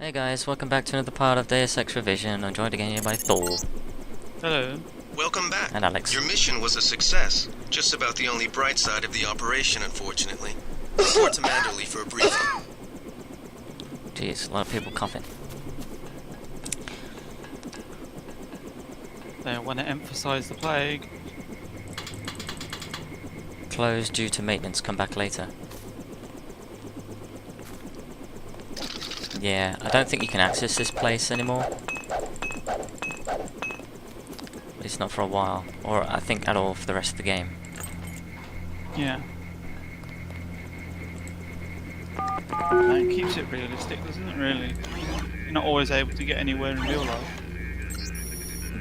Hey guys, welcome back to another part of Deus Ex Revision. I'm joined again here by Thor. Hello. Welcome back. And Alex. Your mission was a success. Just about the only bright side of the operation, unfortunately. Report to Manderley for a briefing. Jeez, a lot of people coughing. They want to emphasize the plague. Closed due to maintenance, come back later. Yeah, I don't think you can access this place anymore. At least not for a while. Or I think at all for the rest of the game. Yeah. That keeps it realistic, doesn't it, really? You're not always able to get anywhere in real life.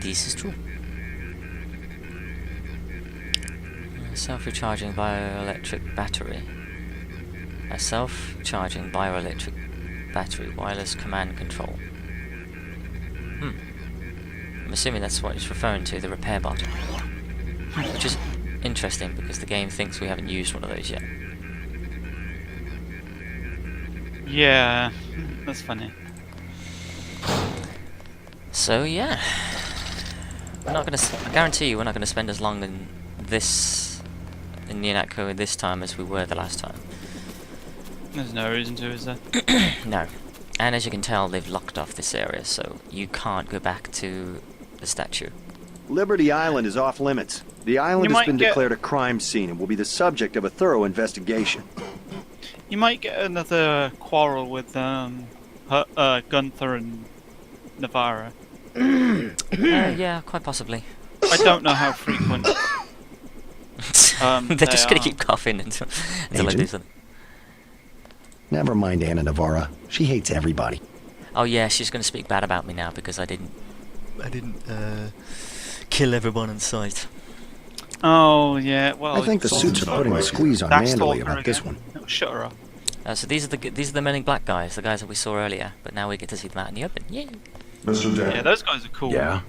This is true. Self-recharging bioelectric battery. A self-charging bioelectric battery, wireless command control. I'm assuming that's what it's referring to, the repair bot. Which is interesting because the game thinks we haven't used one of those yet. Yeah, that's funny. So yeah, we're not gonna. I guarantee you, we're not gonna spend as long in this in UNATCO this time as we were the last time. There's no reason to, is there? No, and as you can tell, they've locked off this area, so you can't go back to the statue. Liberty Island is off limits. The island has been declared a crime scene and will be the subject of a thorough investigation. You might get another quarrel with Gunther and Navarra. Yeah, quite possibly. I don't know how frequent. They're just gonna keep coughing until I do something. Never mind Anna Navarra. She hates everybody. Oh yeah, she's gonna speak bad about me now because I didn't kill everyone in sight. Oh yeah, well. I think the suits are putting a squeeze on Manderley about this one. Shut her up. So these are the Men in Black guys, the guys that we saw earlier, but now we get to see them out in the open. Yay! Mr. Dent. Yeah, those guys are cool. Yeah?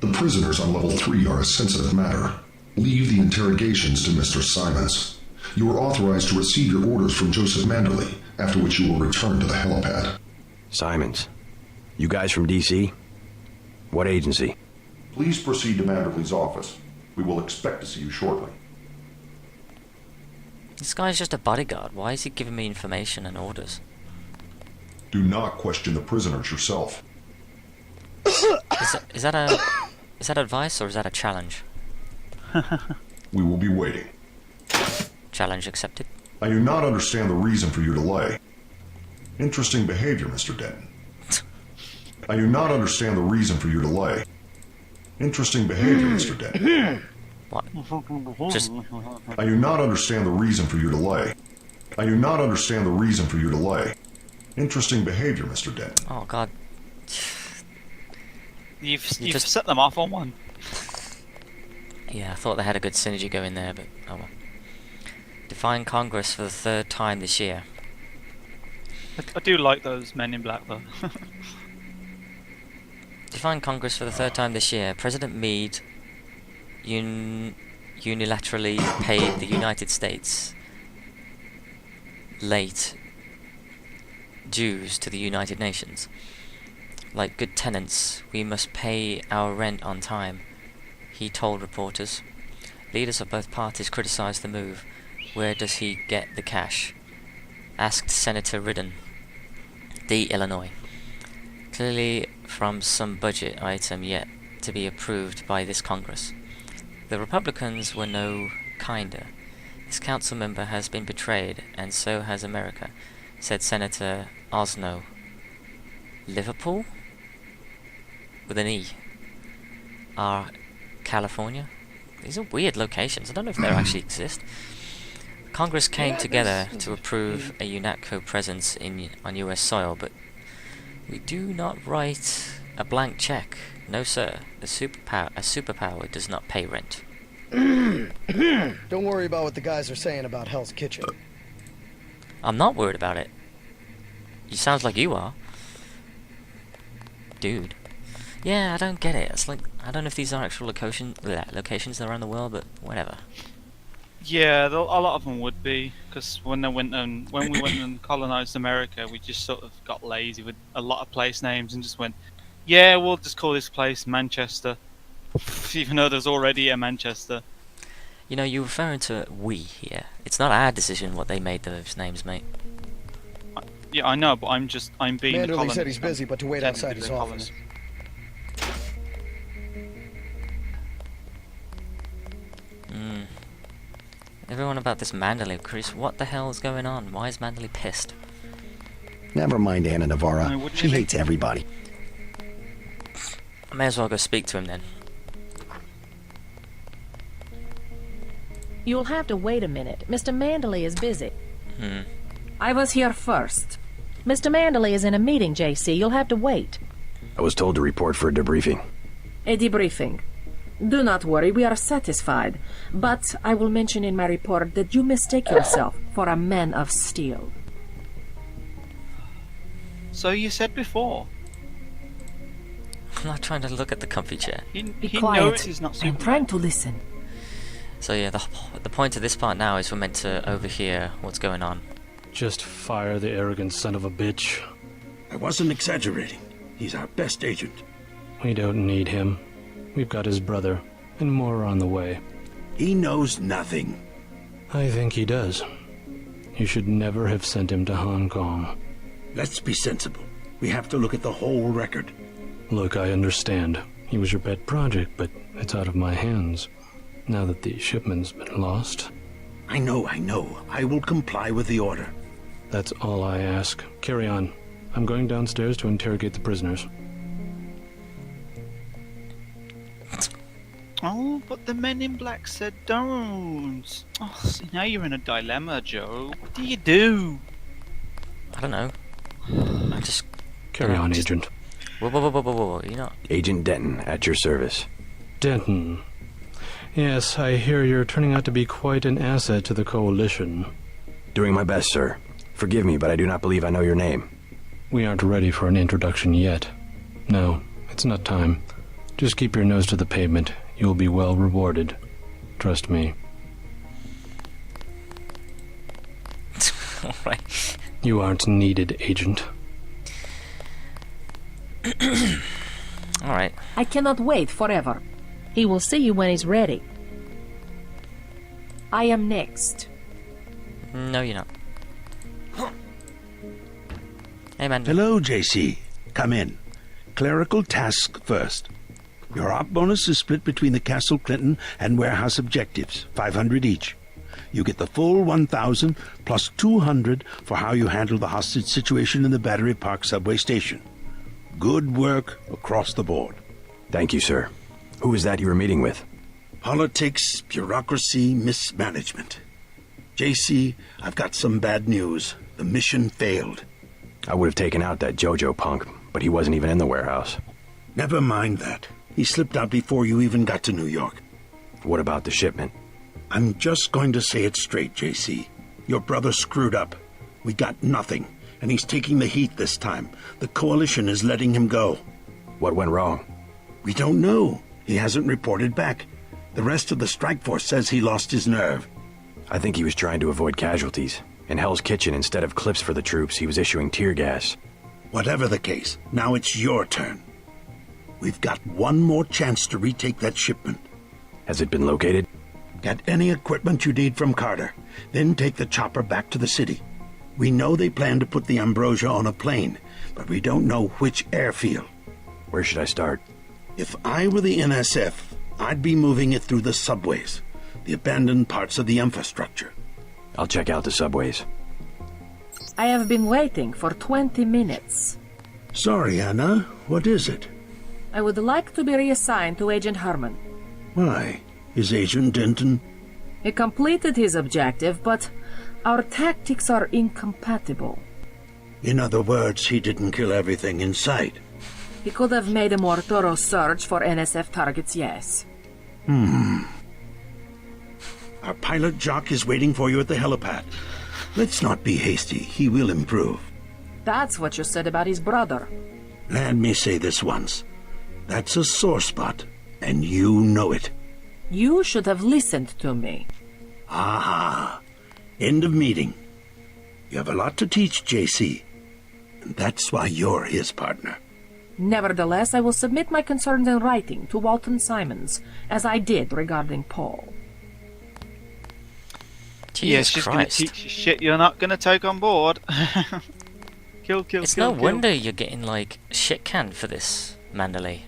The prisoners on level 3 are a sensitive matter. Leave the interrogations to Mr. Simons. You are authorized to receive your orders from Joseph Manderley, after which you will return to the helipad. Simons. You guys from DC? What agency? Please proceed to Manderley's office. We will expect to see you shortly. This guy's just a bodyguard. Why is he giving me information and orders? Do not question the prisoners yourself. Is that advice or is that a challenge? We will be waiting. Challenge accepted. I do not understand the reason for your delay. Interesting behavior, Mr. Denton. I do not understand the reason for your delay. Interesting behavior, Mr. Denton. What? Just... I do not understand the reason for your delay. I do not understand the reason for your delay. Interesting behavior, Mr. Denton. Oh god. You've just set them off on one. Yeah, I thought they had a good synergy going there, but oh well. Defying Congress for the third time this year. I do like those Men in Black though. Defying Congress for the third time this year, President Meade unilaterally paid the United States late dues to the United Nations. Like good tenants, we must pay our rent on time, he told reporters. Leaders of both parties criticized the move. Where does he get the cash? Asked Senator Ridden, D. Illinois. Clearly from some budget item yet to be approved by this Congress. The Republicans were no kinder. This council member has been betrayed, and so has America, said Senator Osno. Liverpool? With an E. R. California? These are weird locations. I don't know if they actually exist. Congress came together to approve a UNATCO presence on US soil, but we do not write a blank check. No sir, a superpower does not pay rent. Don't worry about what the guys are saying about Hell's Kitchen. I'm not worried about it. You sounds like you are. Dude. Yeah, I don't get it. It's like, I don't know if these are actual locations around the world, but whatever. Yeah, a lot of them would be, because when we went and colonized America, we just sort of got lazy with a lot of place names and just went, yeah, we'll just call this place Manchester, even though there's already a Manchester. You know, you're referring to we here. It's not our decision what they made those names, mate. Yeah, I know, but I'm being the Manderley colonist. said he's busy, but to wait outside his Technically the office. Everyone about this Manderley, Chris. What the hell is going on? Why is Manderley pissed? Never mind Anna Navarra. No, wouldn't She you hates everybody. I may as well go speak to him then. You'll have to wait a minute. Mr. Manderley is busy. I was here first. Mr. Manderley is in a meeting, JC. You'll have to wait. I was told to report for a debriefing. A debriefing. Do not worry, we are satisfied. But I will mention in my report that you mistake yourself for a man of steel. So you said before. I'm not trying to look at the comfy chair. Be He quiet. knows he's not I'm Superman. trying to listen. So yeah, the point of this part now is we're meant to overhear what's going on. Just fire the arrogant son of a bitch. I wasn't exaggerating. He's our best agent. We don't need him. We've got his brother, and more are on the way. He knows nothing. I think he does. You should never have sent him to Hong Kong. Let's be sensible. We have to look at the whole record. Look, I understand. He was your pet project, but it's out of my hands. Now that the shipment's been lost. I know. I will comply with the order. That's all I ask. Carry on. I'm going downstairs to interrogate the prisoners. Oh, but the men in black said don't. Oh, see, now you're in a dilemma, Joe. What do you do? I don't know. I'm just... Carry on, Agent. Whoa, you know... Agent Denton, at your service. Denton. Yes, I hear you're turning out to be quite an asset to the Coalition. Doing my best, sir. Forgive me, but I do not believe I know your name. We aren't ready for an introduction yet. No, it's not time. Just keep your nose to the pavement. You'll be well rewarded. Trust me. Alright. You aren't needed, Agent. Alright. I cannot wait forever. He will see you when he's ready. I am next. No, you're not. Hey, man. Hello, JC. Come in. Clerical task first. Your op bonus is split between the Castle Clinton and warehouse objectives, 500 each. You get the full 1,000 plus 200 for how you handle the hostage situation in the Battery Park subway station. Good work across the board. Thank you, sir. Who is that you were meeting with? Politics, bureaucracy, mismanagement. JC, I've got some bad news. The mission failed. I would have taken out that JoJo punk, but he wasn't even in the warehouse. Never mind that. He slipped out before you even got to New York. What about the shipment? I'm just going to say it straight, JC. Your brother screwed up. We got nothing, and he's taking the heat this time. The Coalition is letting him go. What went wrong? We don't know. He hasn't reported back. The rest of the strike force says he lost his nerve. I think he was trying to avoid casualties. In Hell's Kitchen, instead of clips for the troops, he was issuing tear gas. Whatever the case, now it's your turn. We've got one more chance to retake that shipment. Has it been located? Get any equipment you need from Carter, then take the chopper back to the city. We know they plan to put the Ambrosia on a plane, but we don't know which airfield. Where should I start? If I were the NSF, I'd be moving it through the subways, the abandoned parts of the infrastructure. I'll check out the subways. I have been waiting for 20 minutes. Sorry, Anna. What is it? I would like to be reassigned to Agent Harmon. Why? Is Agent Denton? He completed his objective, but our tactics are incompatible. In other words, he didn't kill everything in sight. He could have made a more thorough search for NSF targets, yes. Our pilot Jock is waiting for you at the helipad. Let's not be hasty. He will improve. That's what you said about his brother. Let me say this once. That's a sore spot, and you know it. You should have listened to me. Aha. End of meeting. You have a lot to teach, JC. And that's why you're his partner. Nevertheless, I will submit my concerns in writing to Walton Simons, as I did regarding Paul. Yes, she's going to teach you shit you're not going to take on board. Kill. It's no wonder you're getting, like, shit canned for this, Mandalay.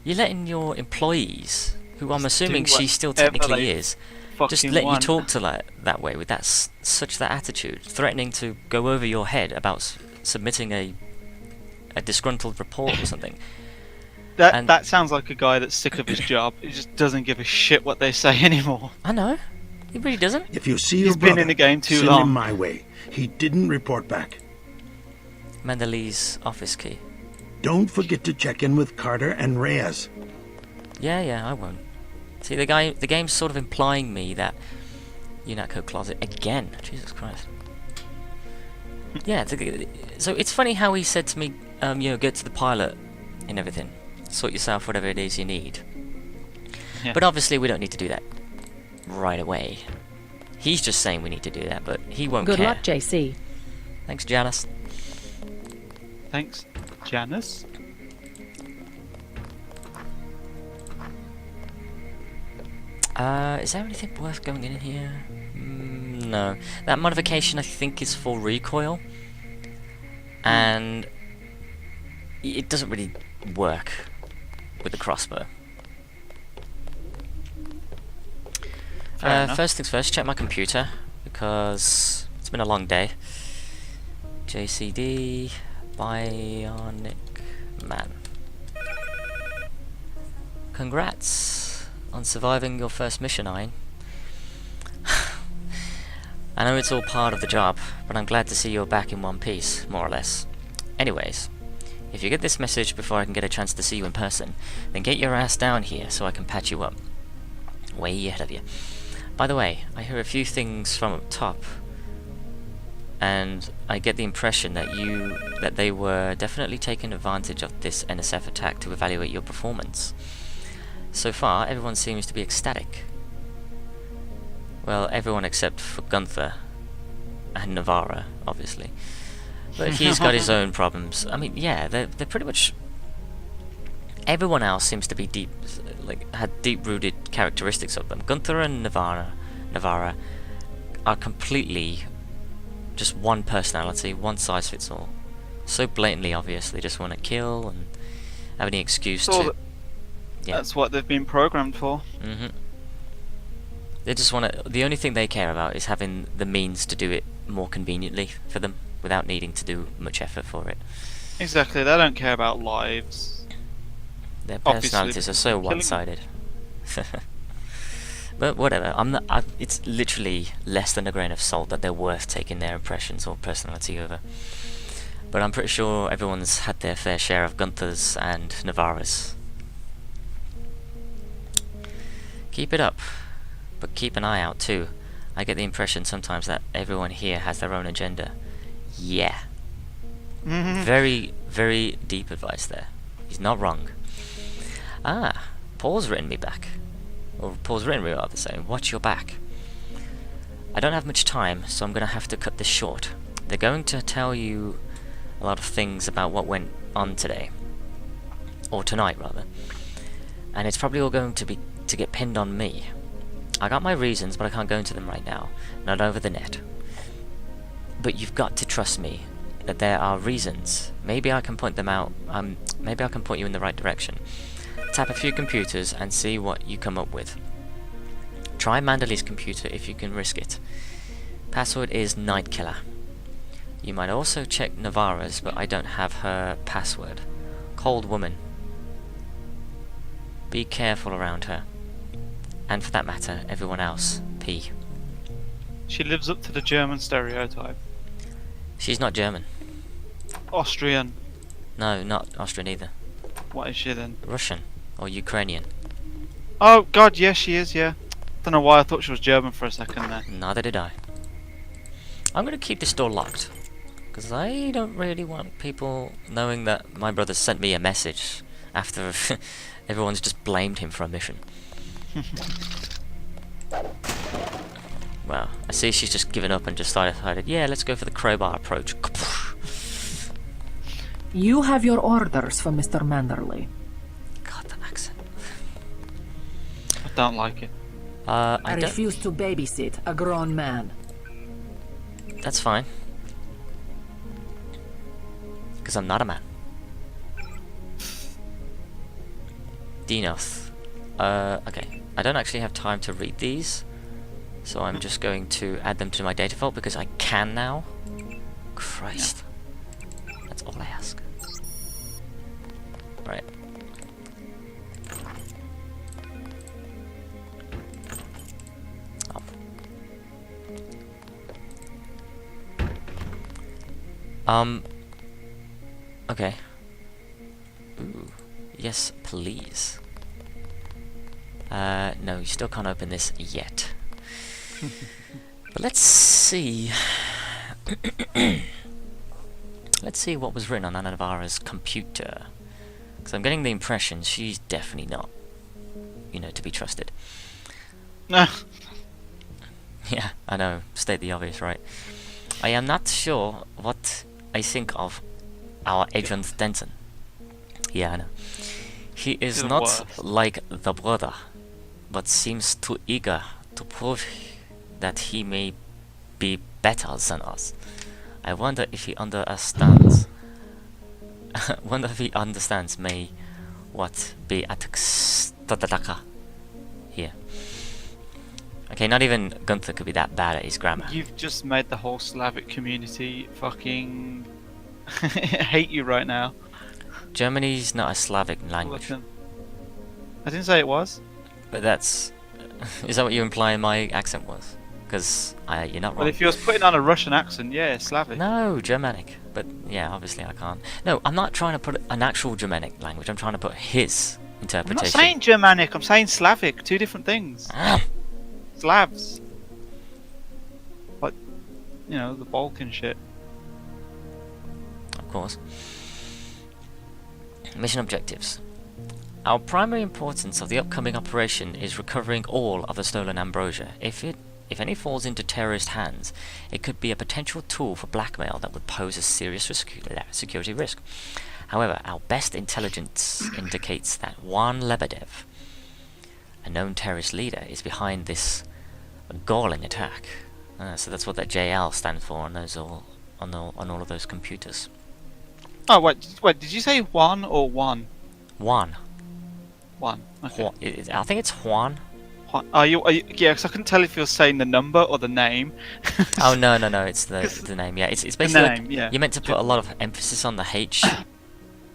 You're letting your employees, who I'm assuming she still technically is, just let you talk to that way, with that such that attitude, threatening to go over your head about submitting a disgruntled report or something. That sounds like a guy that's sick of his job. He just doesn't give a shit what they say anymore. I know. He really doesn't. If you see your He's been in the game too send long. him my way. He didn't report back. Mandalay's office key. Don't forget to check in with Carter and Reyes. Yeah, I won't. See, the game's sort of implying me that UNATCO closet again. Jesus Christ. Yeah, so it's funny how he said to me, get to the pilot and everything. Sort yourself whatever it is you need. Yeah. But obviously we don't need to do that right away. He's just saying we need to do that, but he won't care. Good luck, JC. Thanks, Janice. Thanks, Janice. Is there anything worth going in here? No. That modification I think is for recoil. And it doesn't really work with the crossbow. First things first, check my computer, because it's been a long day. JCD, Bionic Man. Congrats on surviving your first mission, Ian. I know it's all part of the job, but I'm glad to see you're back in one piece, more or less. Anyways, if you get this message before I can get a chance to see you in person, then get your ass down here so I can patch you up. Way ahead of you. By the way, I hear a few things from up top, and I get the impression that they were definitely taking advantage of this NSF attack to evaluate your performance. So far, everyone seems to be ecstatic. Well, everyone except for Gunther and Navarra, obviously. But he's got his own problems. I mean, yeah, they're pretty much... Everyone else seems to be had deep-rooted characteristics of them. Gunther and Navarra are completely just one personality, one size fits all. So blatantly obvious, they just want to kill and have any excuse to... Yeah. That's what they've been programmed for. They just want to... The only thing they care about is having the means to do it more conveniently for them, without needing to do much effort for it. Exactly, they don't care about lives. Their personalities are so one-sided. But whatever, it's literally less than a grain of salt that they're worth taking their impressions or personality over. But I'm pretty sure everyone's had their fair share of Gunther's and Navarra's. Keep it up, but keep an eye out too. I get the impression sometimes that everyone here has their own agenda. Yeah. Very, very deep advice there. He's not wrong. Paul's written me back. Or Paul's written me rather, saying, watch your back. I don't have much time, so I'm going to have to cut this short. They're going to tell you a lot of things about what went on today. Or tonight, rather. And it's probably all going to get pinned on me. I got my reasons, but I can't go into them right now. Not over the net. But you've got to trust me that there are reasons. Maybe I can point them out. Maybe I can point you in the right direction. Tap a few computers and see what you come up with. Try Mandalay's computer if you can risk it. Password is Nightkiller. You might also check Navarra's, but I don't have her password. Cold woman. Be careful around her. And for that matter, everyone else. P. She lives up to the German stereotype. She's not German. Austrian. No, not Austrian either. What is she then? Russian. Or Ukrainian. Oh god, yes she is, yeah. Don't know why I thought she was German for a second there. Neither did I. I'm going to keep this door locked, because I don't really want people knowing that my brother sent me a message after everyone's just blamed him for a mission. Well, I see she's just given up and just decided, yeah, let's go for the crowbar approach. You have your orders for Mr. Manderley. God, that accent. I don't like it. I refuse to babysit a grown man. That's fine. Because I'm not a man. Denoth. Okay. I don't actually have time to read these, so I'm just going to add them to my data vault because I can now. Christ. That's all I ask. Right. Okay. Ooh. Yes, please. No, you still can't open this yet. But let's see. Let's see what was written on Ana Navarra's computer. Because I'm getting the impression she's definitely not, you know, to be trusted. Yeah, I know. State the obvious, right? I am not sure what I think of our Agent Denton. Yeah, I know. He is You're not worse. like the brother, but seems too eager to prove that he may be better than us. I wonder if he understands. Wonder if he understands may what be at here. Okay, not even Gunther could be that bad at his grammar. You've just made the whole Slavic community fucking hate you right now. Germany's not a Slavic language. I didn't say it was. But that's... is that what you imply my accent was? Because you're not wrong. Well, if you was putting on a Russian accent, yeah, Slavic. No, Germanic. But yeah, obviously I can't. No, I'm not trying to put an actual Germanic language. I'm trying to put his I'm interpretation. not saying Germanic, I'm saying Slavic. Two different things. Slavs. Like, you know, the Balkan shit. Of course. Mission objectives. Our primary importance of the upcoming operation is recovering all of the stolen ambrosia. If any falls into terrorist hands, it could be a potential tool for blackmail that would pose a serious security risk. However, our best intelligence indicates that Juan Lebedev, a known terrorist leader, is behind this galling attack. So that's what that JL stands for on all of those computers. Oh, wait, did you say Juan or Juan? Juan. Juan, okay. I think it's Juan. Are you, yeah, because I couldn't tell if you're saying the number or the name. Oh, no, it's the name, yeah. It's basically the name, like, yeah. you're meant to put a lot of emphasis on the H.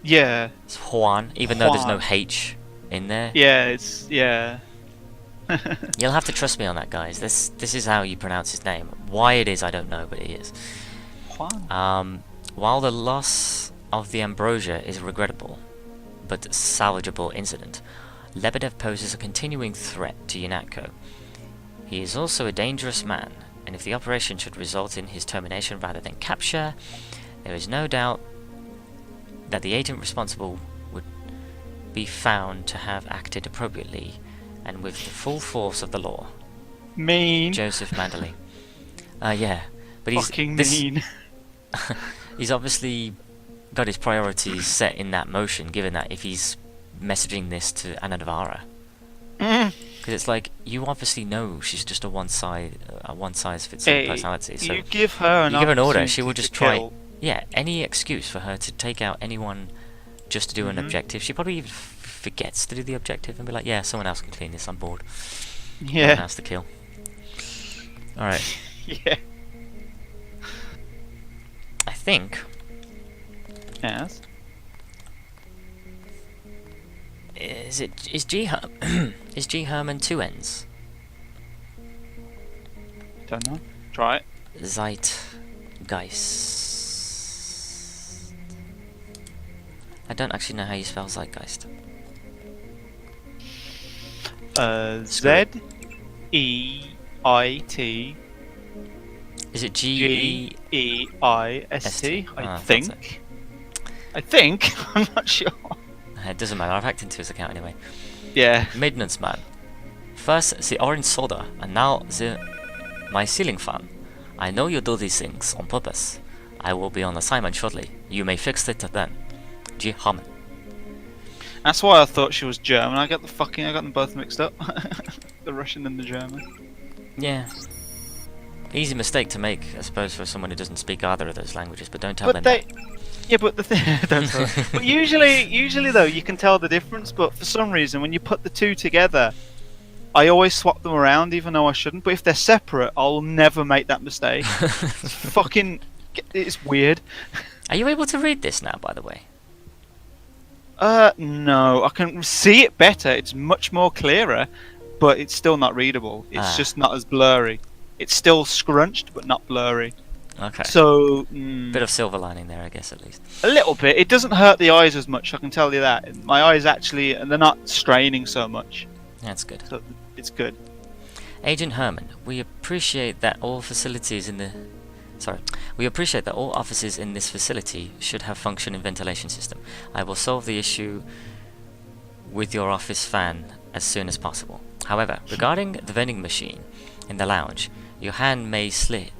Yeah. It's Juan, even though there's no H in there. Yeah, You'll have to trust me on that, guys. This is how you pronounce his name. Why it is, I don't know, but it is. Juan. While the loss of the ambrosia is a regrettable but salvageable incident, Lebedev poses a continuing threat to UNATCO. He is also a dangerous man, and if the operation should result in his termination rather than capture, there is no doubt that the agent responsible would be found to have acted appropriately and with the full force of the law. Mean. Joseph Manderley. Yeah, but he's fucking mean. He's obviously got his priorities set in that motion, given that if he's messaging this to Ana Navarra. Because it's like, you obviously know she's just a one size fits all personality. So you give her an order, she will just try. Yeah, any excuse for her to take out anyone just to do an objective. She probably even forgets to do the objective and be like, yeah, someone else can clean this, I'm bored. Yeah. Someone else to kill. Alright. Yeah. I think. Yes. Is G Herman two ends? Don't know. Try it. Zeitgeist. I don't actually know how you spell Zeitgeist. Z-E-I-T. Is it G-E-I-S-T? I think. I think. I'm not sure. It doesn't matter. I've hacked into his account anyway. Yeah. Maintenance man. First the orange soda, and now the my ceiling fan. I know you do these things on purpose. I will be on assignment shortly. You may fix it then. G. Harmon. That's why I thought she was German. I got them both mixed up. The Russian and the German. Yeah. Easy mistake to make, I suppose, for someone who doesn't speak either of those languages, but don't tell them that. Yeah, but the thing, but usually though, you can tell the difference. But for some reason, when you put the two together, I always swap them around, even though I shouldn't. But if they're separate, I'll never make that mistake. It's weird. Are you able to read this now, by the way? No, I can see it better. It's much more clearer, but it's still not readable. It's just not as blurry. It's still scrunched, but not blurry. Okay. So, bit of silver lining there, I guess, at least. A little bit. It doesn't hurt the eyes as much, I can tell you that. My eyes actually, they're not straining so much. That's good. So it's good. Agent Herman, we appreciate that all offices in this facility should have functioning ventilation system. I will solve the issue with your office fan as soon as possible. However, regarding the vending machine in the lounge, your hand may slip.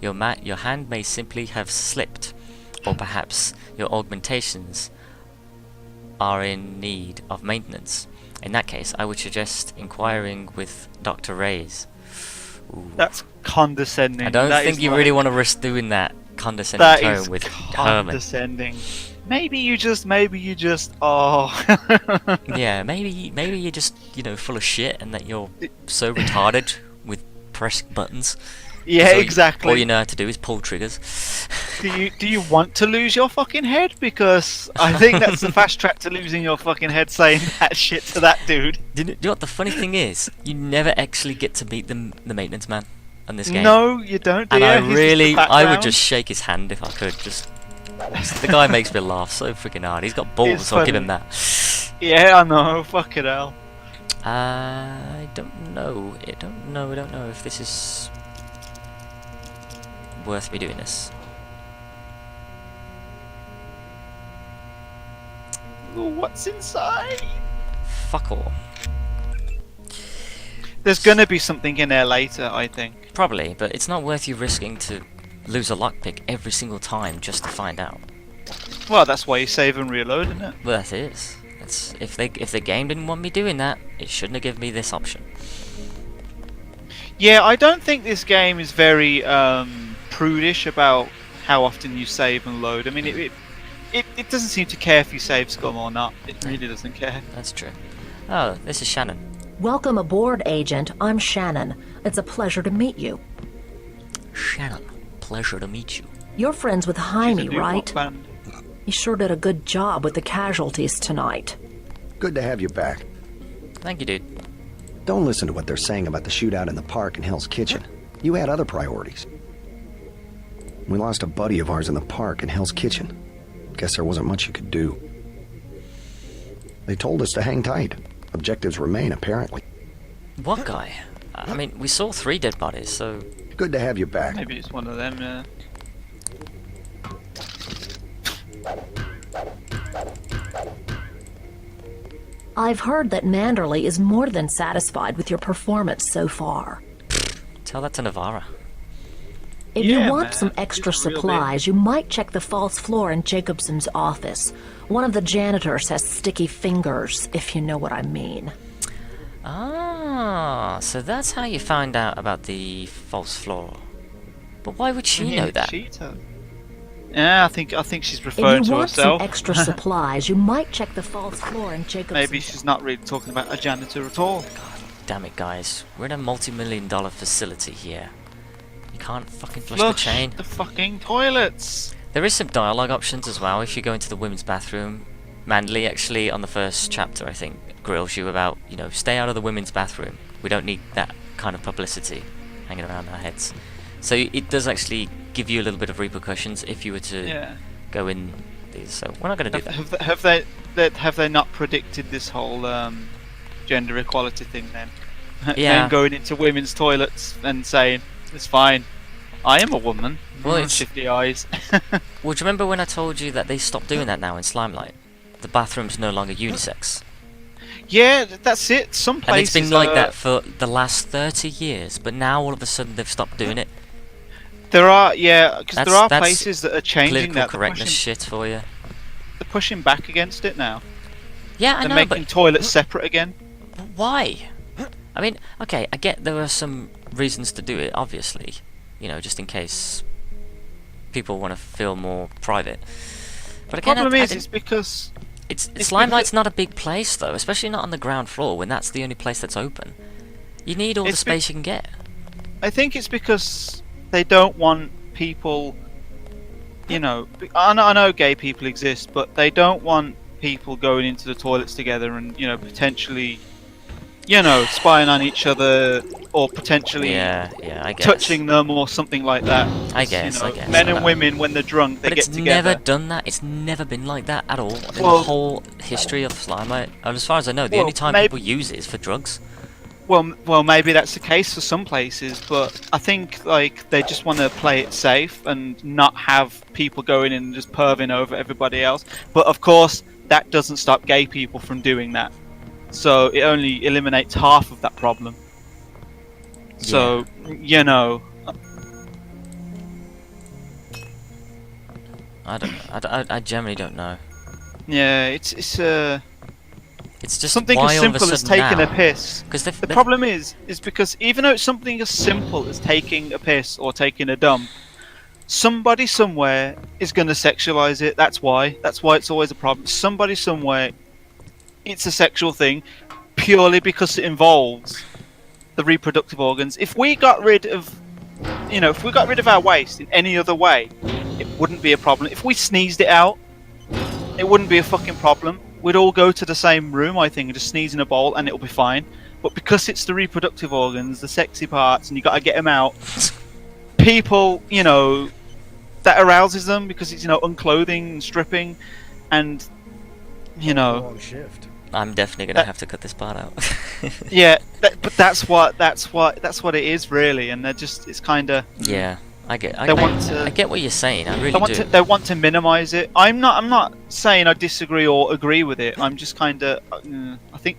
Your hand may simply have slipped, or perhaps your augmentations are in need of maintenance. In that case, I would suggest inquiring with Dr. Reyes. Ooh. That's condescending. I don't think you really want to risk doing that condescending tone with condescending. Herman. Maybe you just. Oh. Yeah, maybe you're just full of shit, and that you're so retarded with pressing buttons. Yeah, exactly. All you know how to do is pull triggers. Do you want to lose your fucking head? Because I think that's the fast track to losing your fucking head, saying that shit to that dude. Do you know what the funny thing is? You never actually get to meet the maintenance man on this game. No, you don't. And I would just shake his hand if I could. The guy makes me laugh so freaking hard. He's got balls, so I'll give him that. Yeah, I know. Fucking hell. I don't know if this is worth me doing this. What's inside? Fuck all. There's gonna be something in there later, I think. Probably, but it's not worth you risking to lose a lockpick every single time just to find out. Well, that's why you save and reload, isn't it? Well, that is. If the game didn't want me doing that, it shouldn't have given me this option. Yeah, I don't think this game is very prudish about how often you save and load. I mean, it doesn't seem to care if you save scum or not. It really doesn't care. That's true. Oh, this is Shannon. Welcome aboard, Agent. I'm Shannon. It's a pleasure to meet you. Shannon, pleasure to meet you. You're friends with Jaime, right? Band. He sure did a good job with the casualties tonight. Good to have you back. Thank you, dude. Don't listen to what they're saying about the shootout in the park and Hell's Kitchen. You had other priorities. We lost a buddy of ours in the park and Hell's Kitchen. Guess there wasn't much you could do. They told us to hang tight. Objectives remain, apparently. What guy? I mean, we saw 3 dead bodies, so... Good to have you back. Maybe it's one of them, yeah. I've heard that Manderley is more than satisfied with your performance so far. Tell that to Navarra. If you want some extra supplies, you might check the false floor in Jacobson's office. One of the janitors has sticky fingers, if you know what I mean. Ah, so that's how you found out about the false floor. But why would she know that? Yeah, I think she's referring to herself. If you want some extra supplies, you might check the false floor in Jacobson's. Maybe she's not really talking about a janitor at all. God damn it, guys. We're in a multi-million-dollar facility here. You can't fucking flush the chain. The fucking toilets. There is some dialogue options as well. If you go into the women's bathroom, Manderley actually on the first chapter, I think, grills you about, stay out of the women's bathroom. We don't need that kind of publicity hanging around our heads. So it does actually give you a little bit of repercussions if you were to go in these. So we're not going to do that. Have they not predicted this whole gender equality thing then? Yeah. Men going into women's toilets and saying, it's fine, I am a woman. Well, it's shifty eyes. Well, do you remember when I told you that they stopped doing that now in Slimelight? The bathroom's no longer unisex. Yeah, that's it. Some places. And it's been like that for the last 30 years, but now all of a sudden they've stopped doing it. There are, yeah, because there are That's places that are changing political that. correctness shit for you. They're pushing back against it now. Yeah, I They're know, making but toilets separate again. why? I mean, okay, I get there are some reasons to do it, obviously. You know, just in case people want to feel more private. But The again, problem I is, didn't- it's because it's because- Limelight's not a big place though, especially not on the ground floor when that's the only place that's open. You need all the It's space you can get. I think it's because they don't want people. You know, I know gay people exist, but they don't want people going into the toilets together and potentially, spying on each other or potentially Yeah, I guess. touching them or something like that. I guess. Men I and know. women, when they're drunk, they But get it's together. never done that. It's never been like that at all in Well- the whole history of Slimelight. And as far as I know, the Well, only time maybe- people use it is for drugs. Well, maybe that's the case for some places, but I think like they just want to play it safe and not have people going in and just perving over everybody else. But of course, that doesn't stop gay people from doing that. So it only eliminates half of that problem. So I don't know. I generally don't know. yeah, it's It's just something why as all of a simple as sudden taking now? a piss. Because The problem is because even though it's something as simple as taking a piss or taking a dump, somebody somewhere is going to sexualize it. That's why it's always a problem. Somebody somewhere, it's a sexual thing, purely because it involves the reproductive organs. If we got rid of our waste in any other way, it wouldn't be a problem. If we sneezed it out, it wouldn't be a fucking problem. We'd all go to the same room, I think, and just sneeze in a bowl, and it'll be fine. But because it's the reproductive organs, the sexy parts, and you got to get them out, people, that arouses them because it's unclothing and stripping, and Long shift. I'm definitely gonna have to cut this part out. yeah. But that's what it is really, and it's kind of Yeah, I get what you're saying. I really do. they want to minimize it. I'm not saying I disagree or agree with it. I'm just kind of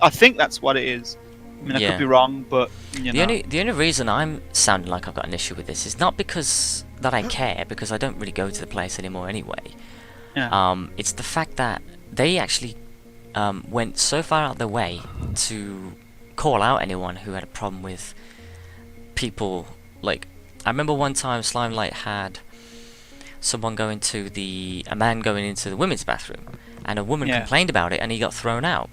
I think that's what it is. I mean, I Yeah. could be wrong, but The only reason I'm sounding like I've got an issue with this is not because that I care, because I don't really go to the place anymore anyway. Yeah. It's the fact that they actually went so far out of their way to call out anyone who had a problem with people. Like, I remember one time Slimelight had someone a man going into the women's bathroom, and a woman complained about it, and he got thrown out.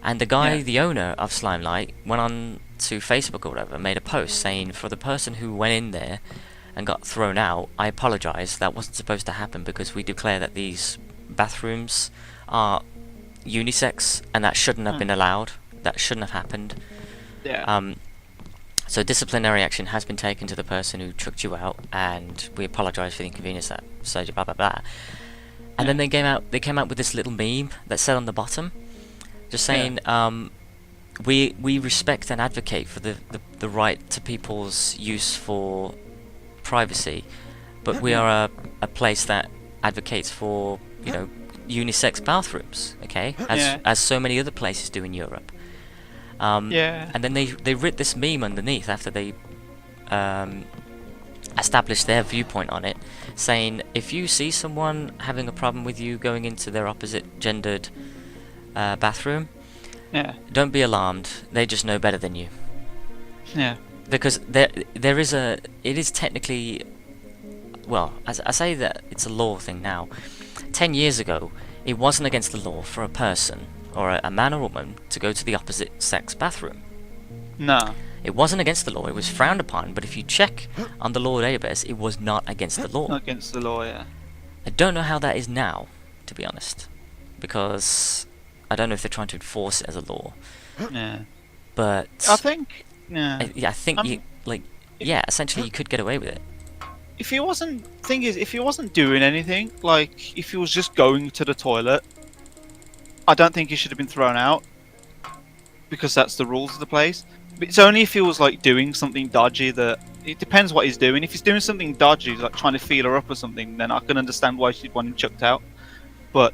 And the guy, the owner of Slimelight, went on to Facebook or whatever, made a post saying, for the person who went in there and got thrown out, I apologise, that wasn't supposed to happen because we declare that these bathrooms are unisex and that shouldn't have been allowed, that shouldn't have happened. Yeah. So disciplinary action has been taken to the person who chucked you out, and we apologise for the inconvenience that saved you, blah blah blah. And then they came out with this little meme that said on the bottom, just saying, we respect and advocate for the right to people's use for privacy, but we are a place that advocates for unisex bathrooms, okay, as so many other places do in Europe. And then they writ this meme underneath after they established their viewpoint on it, saying if you see someone having a problem with you going into their opposite gendered bathroom, don't be alarmed, they just know better than you. Yeah. Because it is technically, well, I say that it's a law thing now. 10 years ago, it wasn't against the law for a person, or a man or woman, to go to the opposite sex bathroom. No. It wasn't against the law, it was frowned upon, but if you check on the law database, it was not against the law. Not against the law, yeah. I don't know how that is now, to be honest, because I don't know if they're trying to enforce it as a law. Yeah. But I think, I think essentially you could get away with it. if he wasn't doing anything, like if he was just going to the toilet, I don't think he should have been thrown out, because that's the rules of the place. But it's only if he was like doing something dodgy that it depends what he's doing. If he's doing something dodgy, like trying to feel her up or something, then I can understand why she'd want him chucked out. But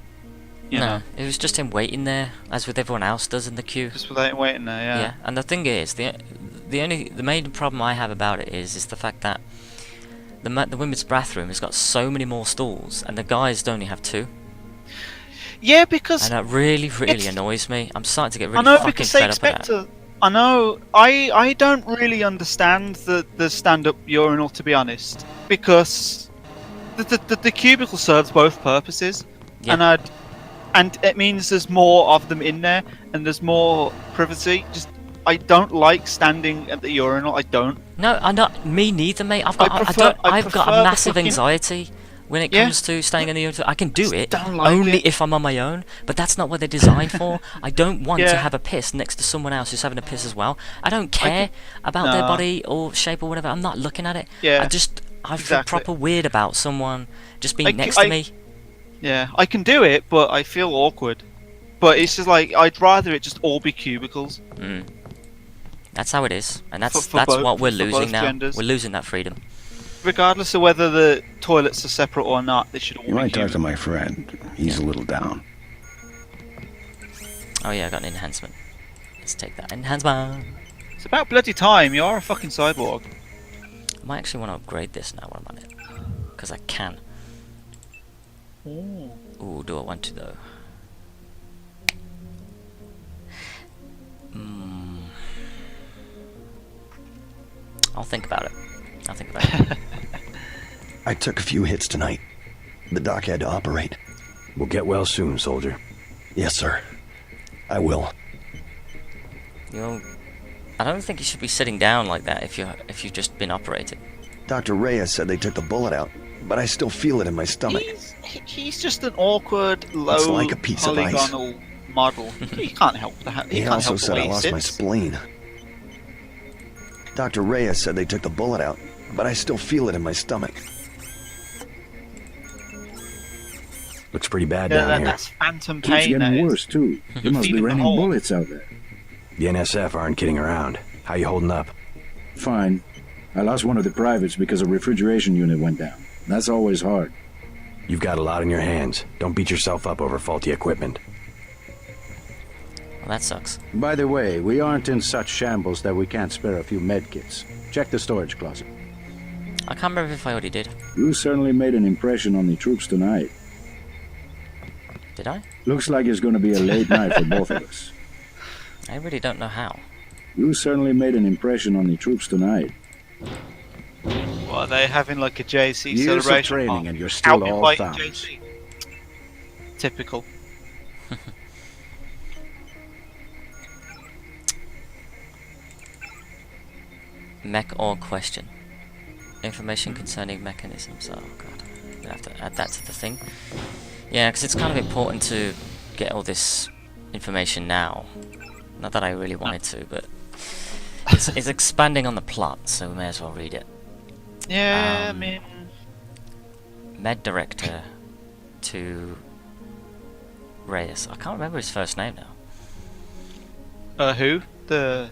You know, it was just him waiting there, as with everyone else does in the queue. just without him waiting there. Yeah. Yeah, and the thing is, the main problem I have about it is the fact that the women's bathroom has got so many more stalls, and the guys only have 2. Yeah, because And that really annoys me. I'm starting to get I really know fucking because they fed up with expect that. to. I know. I don't really understand the stand-up urinal, to be honest, because the cubicle serves both purposes, Yeah. and it means there's more of them in there, and there's more privacy. Just I don't like standing at the urinal. I don't. No, I'm not. Me neither, mate. I've got prefer a the massive fucking- anxiety when it Yeah. comes to staying in the urinal. I can do it don't like only it. if I'm on my own, but that's not what they're designed for. I don't want to Yeah. have a piss next to someone else who's having a piss as well. I don't care about their No. body or shape or whatever. I'm not looking at it. Yeah, I feel exactly. proper weird about someone just being I next c- to me. Yeah, I can do it, but I feel awkward. But it's just like I'd rather it just all be cubicles. That's how it is, and that's For both- what we're for losing both now. genders. We're losing that freedom. Regardless of whether the toilets are separate or not, they should all You be might talk to cubicles. my friend. He's a little down. Oh yeah, I got an enhancement. Let's take that enhancement. It's about bloody time. You are a fucking cyborg. I might actually want to upgrade this now while I'm on it, because I can. Ooh, do I want to though? I'll think about it. I took a few hits tonight. The doc had to operate. We'll get well soon, soldier. Yes, sir. I will. You know, I don't think you should be sitting down like that if you've just been operated. Dr. Reyes said they took the bullet out, but I still feel it in my stomach. He's just an awkward, low, It's like a piece of ice. polygonal model. He can't help that. He can't also help the said way I he lost my sits. spleen. Dr. Reyes said they took the bullet out, but I still feel it in my stomach. Looks pretty bad Yeah, down here. that's phantom Keeps pain. that getting is. worse, too. There must be Feeding the raining hole. bullets out there. The NSF aren't kidding around. How you holding up? Fine. I lost one of the privates because a refrigeration unit went down. That's always hard. You've got a lot on your hands. Don't beat yourself up over faulty equipment. Well, that sucks. By the way, we aren't in such shambles that we can't spare a few medkits. Check the storage closet. I can't remember if I already did. You certainly made an impression on the troops tonight. Did I? Looks like it's going to be a late night for both of us. I really don't know how. You certainly made an impression on the troops tonight. What, are they having like a JC Years of celebration? training Oh, and you're still I'll be all fighting thumbs. JC. Typical. Mech or question. Information concerning mechanisms. Oh god. I'm gonna have to add that to the thing. Yeah, because it's kind of important to get all this information now. Not that I really wanted to, but it's expanding on the plot, so we may as well read it. Yeah, I mean, Med Director to Reyes. I can't remember his first name now. who? The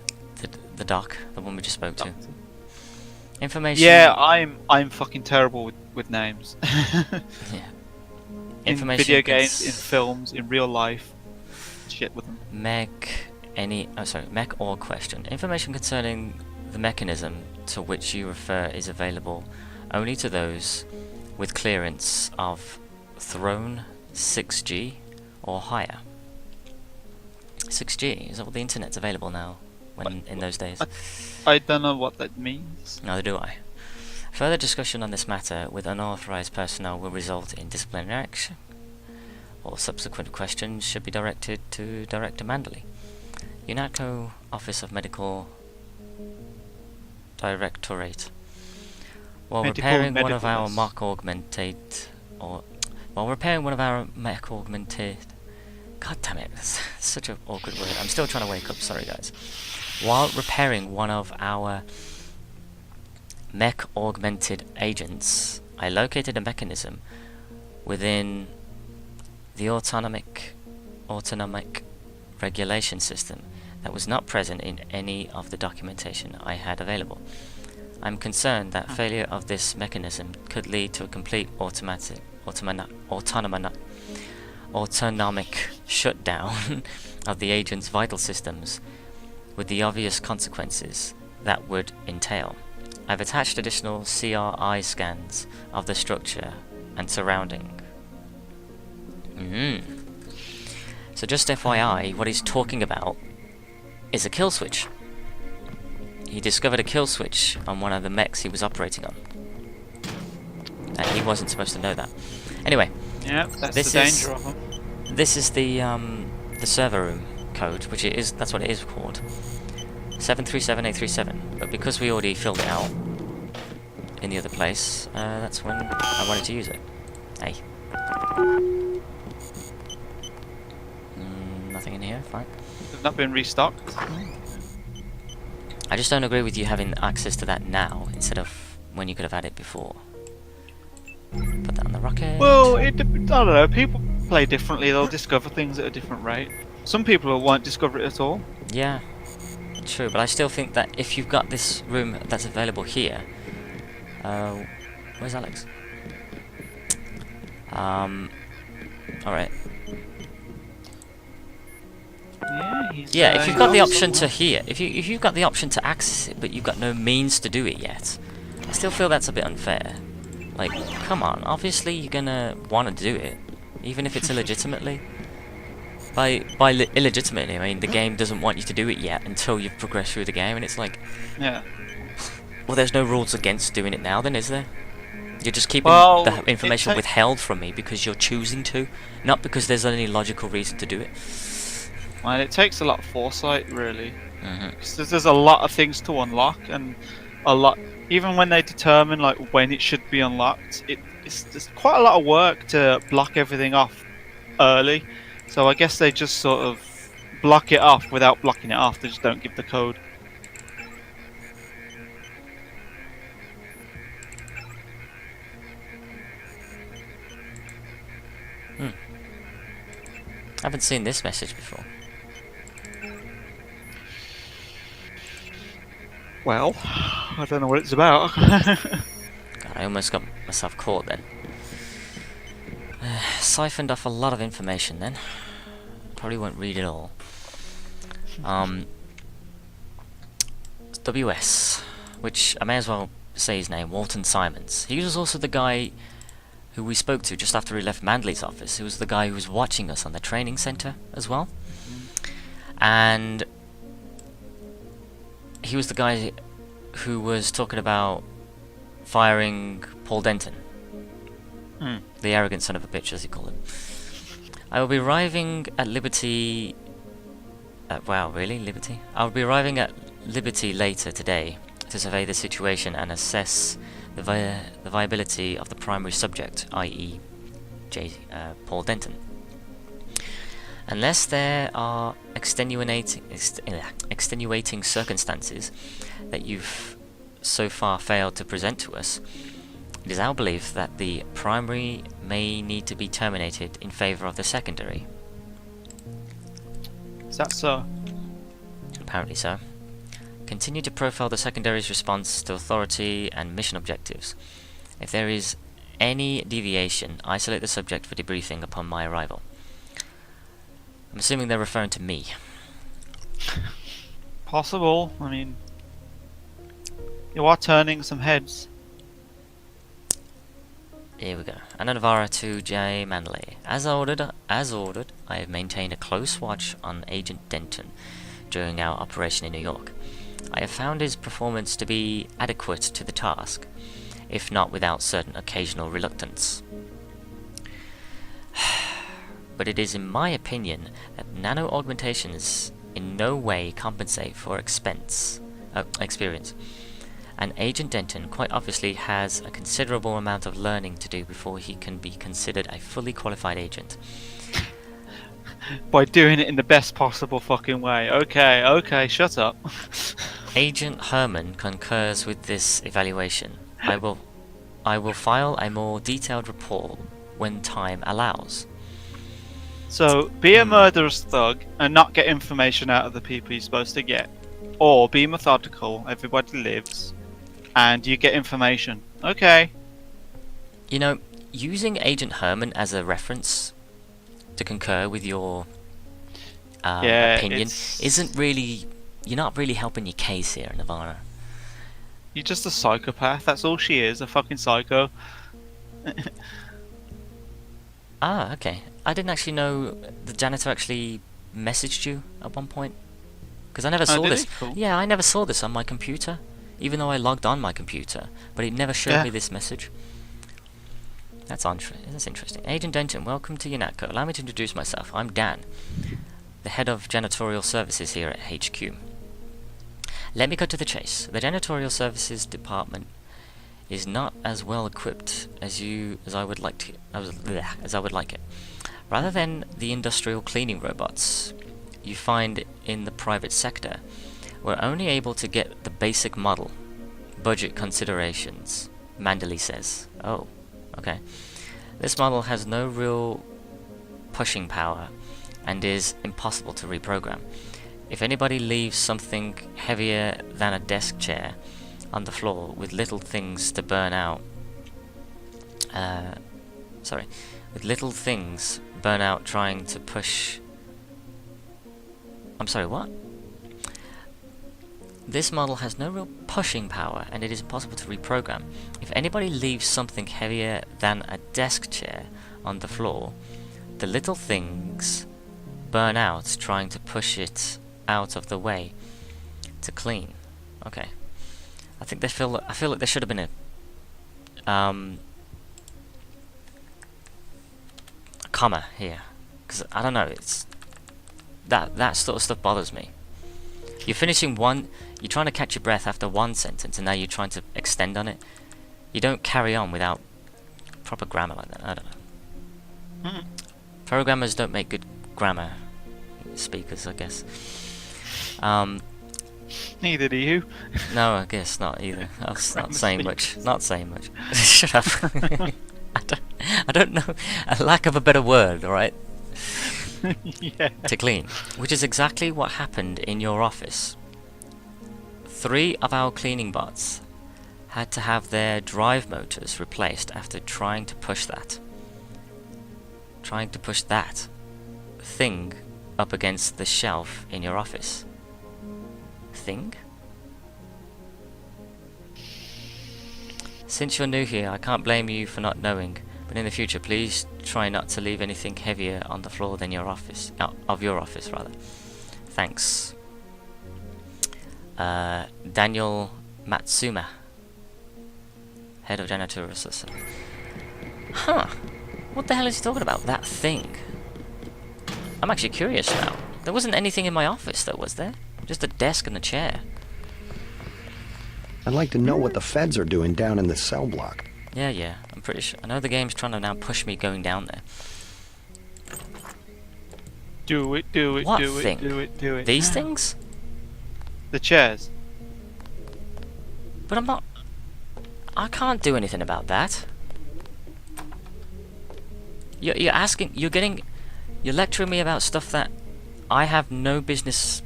The doc, the one we just spoke to. Information. Yeah, I'm fucking terrible with names. Yeah. In Information video games, in films, in real life. Shit with them. Mech or question. Information concerning the mechanism to which you refer is available only to those with clearance of Throne 6G or higher. 6G, is that what the internet's available now when in those days? I don't know what that means. Neither do I. Further discussion on this matter with unauthorized personnel will result in disciplinary action. All subsequent questions should be directed to Director Manderley, UNATCO Office of Medical Directorate. While repairing one of our mech augmented. God damn it! That's such an awkward word. I'm still trying to wake up. Sorry, guys. While repairing one of our mech augmented agents, I located a mechanism within the autonomic regulation system that was not present in any of the documentation I had available. I'm concerned that failure of autonomic shutdown of the agent's vital systems, with the obvious consequences that would entail. I've attached additional CRI scans of the structure and surrounding. So just FYI, what he's talking about is a kill switch. He discovered a kill switch on one of the mechs he was operating on. And he wasn't supposed to know that. Anyway, yeah, that's the danger of them. This is the server room code, which it is. That's what it is called. 737837. But because we already filled it out in the other place, that's when I wanted to use it. Hey. Nothing in here. Fine. They've not been restocked. I just don't agree with you having access to that now instead of when you could have had it before. Put that on the rocket. Well, I don't know. People play differently. They'll discover things at a different rate. Some people won't discover it at all. Yeah, true. But I still think that if you've got this room that's available here, where's Alex? All right. Yeah, if you've got the option to hear, if you've got the option to access it, but you've got no means to do it yet, I still feel that's a bit unfair. Like, come on, obviously you're gonna want to do it, even if it's illegitimately. By illegitimately, I mean the game doesn't want you to do it yet until you've progressed through the game, and it's like, yeah. Well, there's no rules against doing it now, then, is there? You're just keeping the information withheld from me because you're choosing to, not because there's any logical reason to do it. Well, it takes a lot of foresight, really. Because there's a lot of things to unlock, and a lot. Even when they determine like when it should be unlocked, there's quite a lot of work to block everything off early. So I guess they just sort of block it off without blocking it off. They just don't give the code. I haven't seen this message before. Well, I don't know what it's about. God, I almost got myself caught then. Siphoned off a lot of information then. Probably won't read it all. WS, which I may as well say his name, Walton Simons. He was also the guy who we spoke to just after he left Manley's office. He was the guy who was watching us on the training center as well. And he was the guy who was talking about firing Paul Denton. The arrogant son of a bitch, as you call him. I will be arriving at Liberty... wow, really? Liberty? I will be arriving at Liberty later today to survey the situation and assess the viability of the primary subject, i.e. Paul Denton. Unless there are extenuating circumstances that you've so far failed to present to us, it is our belief that the primary may need to be terminated in favor of the secondary. Is that so? Apparently so. Continue to profile the secondary's response to authority and mission objectives. If there is any deviation, isolate the subject for debriefing upon my arrival. I'm assuming they're referring to me. Possible. I mean, you are turning some heads. Here we go. Anandavara to J. Manley. As ordered, I have maintained a close watch on Agent Denton during our operation in New York. I have found his performance to be adequate to the task, if not without certain occasional reluctance. But it is in my opinion that nano-augmentations in no way compensate for experience. And Agent Denton quite obviously has a considerable amount of learning to do before he can be considered a fully qualified agent. By doing it in the best possible fucking way. Okay, shut up. Agent Herman concurs with this evaluation. I will file a more detailed report when time allows. So, be a murderous thug and not get information out of the people you're supposed to get. Or be methodical, everybody lives, and you get information. Okay. You know, using Agent Herman as a reference to concur with your Yeah, opinion it's- isn't really. You're not really helping your case here, Nirvana. You're just a psychopath. That's all she is, a fucking psycho. Ah, okay. I didn't actually know the janitor actually messaged you at one point. Because I never saw did this. he? Cool. Yeah, I never saw this on my computer. Even though I logged on my computer. But it never showed Yeah. me this message. That's interesting. Agent Denton, welcome to UNATCO. Allow me to introduce myself. I'm Dan, the head of janitorial services here at HQ. Let me cut to the chase. The janitorial services department is not as well equipped as I would like it. Rather than the industrial cleaning robots you find in the private sector, we're only able to get the basic model. Budget considerations, Mandalay says. Oh, okay. This model has no real pushing power and is impossible to reprogram. If anybody leaves something heavier than a desk chair on the floor with little things to burn out, trying to push... I'm sorry, what? This model has no real pushing power and it is impossible to reprogram. If anybody leaves something heavier than a desk chair on the floor, the little things burn out trying to push it out of the way to clean. Okay. I feel like there should have been a comma here, because I don't know, it's that sort of stuff bothers me. You're finishing one, you're trying to catch your breath after one sentence, and now you're trying to extend on it. You don't carry on without proper grammar like that. I don't know. Programmers don't make good grammar speakers, I guess. Neither do you. No, I guess not either. That's not saying much. Not saying much. Shut up. I don't know. A lack of a better word, alright? Yeah. To clean. Which is exactly what happened in your office. 3 of our cleaning bots had to have their drive motors replaced after trying to push that thing up against the shelf in your office. Thing? Since you're new here, I can't blame you for not knowing, but in the future, please try not to leave anything heavier on the floor than your office, rather. Thanks. Daniel Matsuma, head of janitorial system. Huh? What the hell is he talking about? That thing? I'm actually curious now. There wasn't anything in my office, though, was there? Just a desk and a chair. I'd like to know what the feds are doing down in the cell block. Yeah, I'm pretty sure. I know the game's trying to now push me going down there. Do it, do it, What do thing? it, do it, do it. These things? The chairs. But I'm not... I can't do anything about that. You're asking... You're lecturing me about stuff that I have no business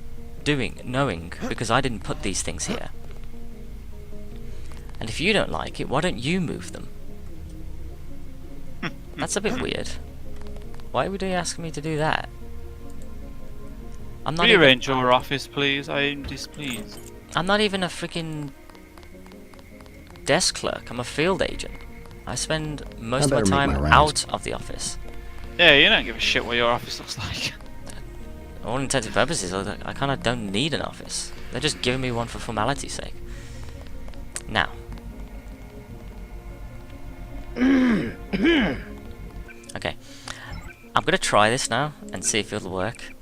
knowing, because I didn't put these things here. And if you don't like it, why don't you move them? That's a bit weird. Why would you ask me to do that? I'm not Rearrange your office, please. I am displeased. I'm not even a freaking desk clerk. I'm a field agent. I spend most of my better make time my rounds. out of the office. Yeah, you don't give a shit what your office looks like. All intents and purposes, I kind of don't need an office. They're just giving me one for formality's sake. Now. Okay. I'm gonna try this now and see if it'll work.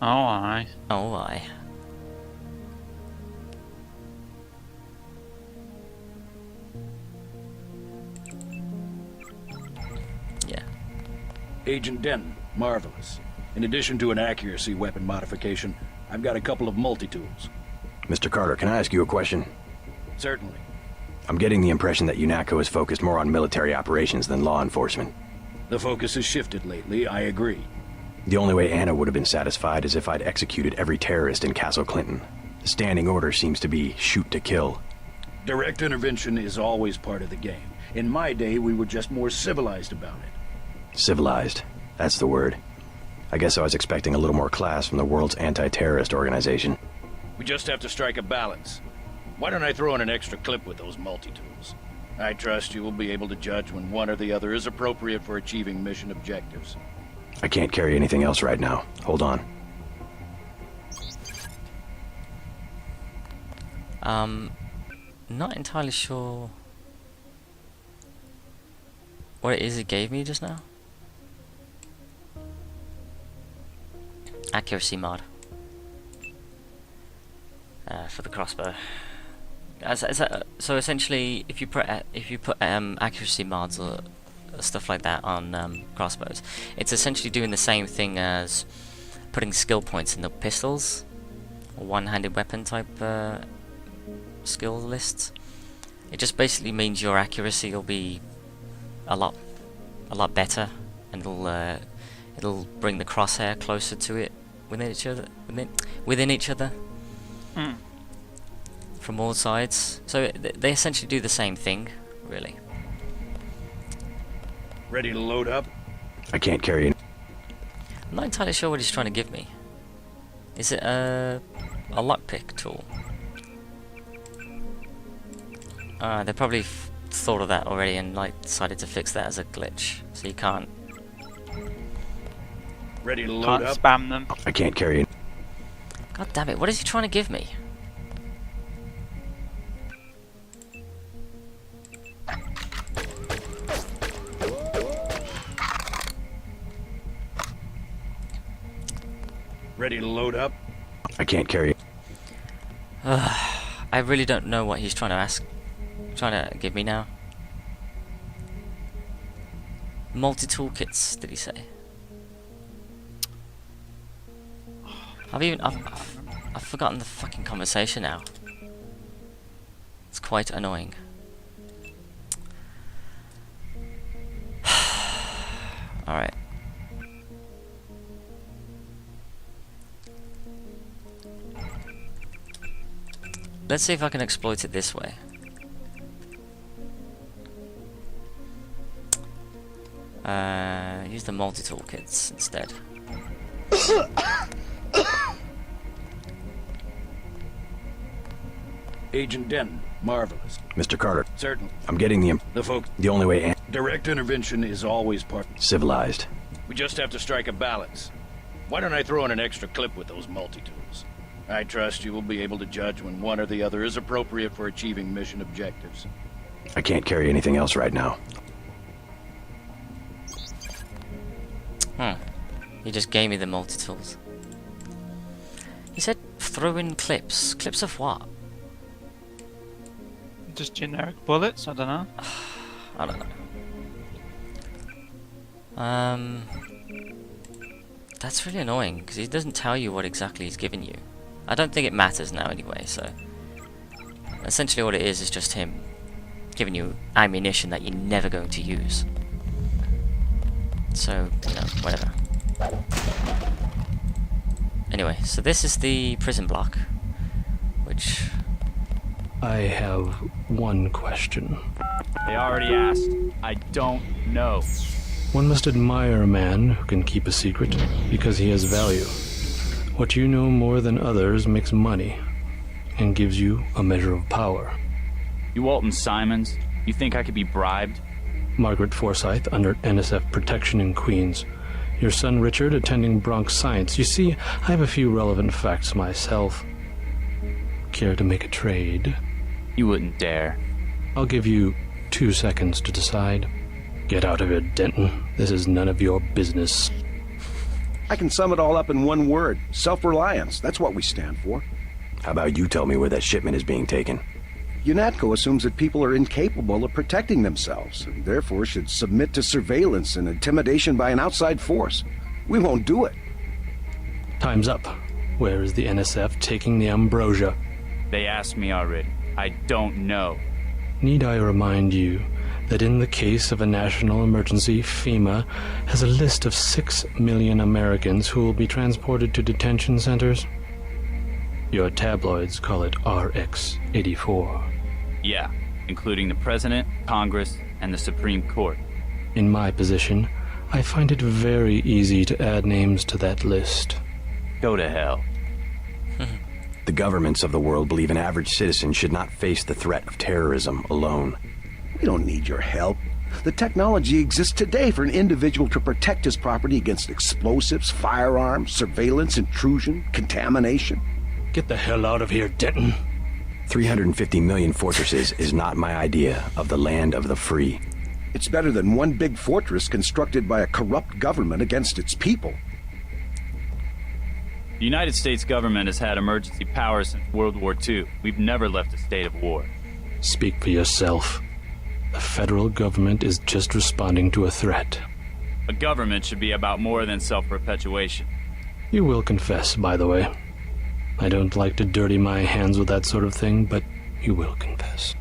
Oh, aye. Oh, aye. Yeah. Agent Denton, marvelous. In addition to an accuracy weapon modification, I've got a couple of multi-tools. Mr. Carter, can I ask you a question? Certainly. I'm getting the impression that UNATCO is focused more on military operations than law enforcement. The focus has shifted lately, I agree. The only way Anna would have been satisfied is if I'd executed every terrorist in Castle Clinton. The standing order seems to be shoot to kill. Direct intervention is always part of the game. In my day, we were just more civilized about it. Civilized. That's the word. I guess I was expecting a little more class from the world's anti-terrorist organization. We just have to strike a balance. Why don't I throw in an extra clip with those multi-tools? I trust you will be able to judge when one or the other is appropriate for achieving mission objectives. I can't carry anything else right now. Hold on. Not entirely sure what it is it gave me just now. Accuracy mod for the crossbow. So essentially, if you put accuracy mods or stuff like that on crossbows, it's essentially doing the same thing as putting skill points in the pistols or one-handed weapon type skill lists. It just basically means your accuracy will be a lot better, and it'll bring the crosshair closer to it within each other from all sides. So they essentially do the same thing, really. Ready to load up? I can't carry it. I'm not entirely sure what he's trying to give me. Is it a lockpick tool? They probably thought of that already and decided to fix that as a glitch, so you can't. Ready to load Can't up? spam them. I can't carry it. God damn it! What is he trying to give me? Ready to load up? I can't carry it. I really don't know what he's trying to give me now. Multi-tool kits, did he say? I've forgotten the fucking conversation now. It's quite annoying. Alright. Let's see if I can exploit it this way. Use the multi-tool kits instead. Agent Denton, marvelous. Mr. Carter, Certainly. I'm getting the only way Direct intervention is always part. civilized. We just have to strike a balance. Why don't I throw in an extra clip with those multi-tools? I trust you will be able to judge when one or the other is appropriate for achieving mission objectives. I can't carry anything else right now. He just gave me the multi-tools. He said throw in clips. Clips of what? Just generic bullets, I don't know. I don't know. That's really annoying, because he doesn't tell you what exactly he's giving you. I don't think it matters now anyway, so... Essentially what it is just him giving you ammunition that you're never going to use. So, you know, whatever. Anyway, so this is the prison block, which... I have one question. They already asked. I don't know. One must admire a man who can keep a secret because he has value. What you know more than others makes money and gives you a measure of power. You Walton Simons? You think I could be bribed? Margaret Forsyth under NSF protection in Queens. Your son Richard attending Bronx Science. You see, I have a few relevant facts myself. Care to make a trade? You wouldn't dare. I'll give you 2 seconds to decide. Get out of here, Denton. This is none of your business. I can sum it all up in one word. Self-reliance. That's what we stand for. How about you tell me where that shipment is being taken? UNATCO assumes that people are incapable of protecting themselves, and therefore should submit to surveillance and intimidation by an outside force. We won't do it. Time's up. Where is the NSF taking the ambrosia? They asked me already. I don't know. Need I remind you that in the case of a national emergency, FEMA has a list of 6 million Americans who will be transported to detention centers? Your tabloids call it RX-84. Yeah, including the President, Congress, and the Supreme Court. In my position, I find it very easy to add names to that list. Go to hell. The governments of the world believe an average citizen should not face the threat of terrorism alone. We don't need your help. The technology exists today for an individual to protect his property against explosives, firearms, surveillance, intrusion, contamination. Get the hell out of here, Denton. 350 million fortresses is not my idea of the land of the free. It's better than one big fortress constructed by a corrupt government against its people. The United States government has had emergency powers since World War II. We've never left a state of war. Speak for yourself. The federal government is just responding to a threat. A government should be about more than self-perpetuation. You will confess, by the way. I don't like to dirty my hands with that sort of thing, but you will confess.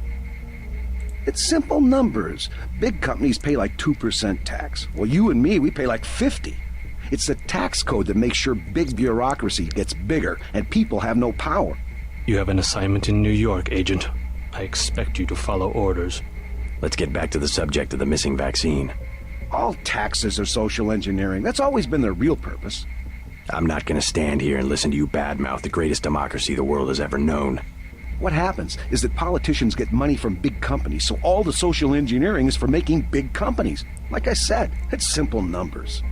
It's simple numbers. Big companies pay like 2% tax. Well, you and me, we pay like 50. It's the tax code that makes sure big bureaucracy gets bigger and people have no power. You have an assignment in New York, Agent. I expect you to follow orders. Let's get back to the subject of the missing vaccine. All taxes are social engineering. That's always been their real purpose. I'm not going to stand here and listen to you badmouth the greatest democracy the world has ever known. What happens is that politicians get money from big companies, so all the social engineering is for making big companies. Like I said, it's simple numbers.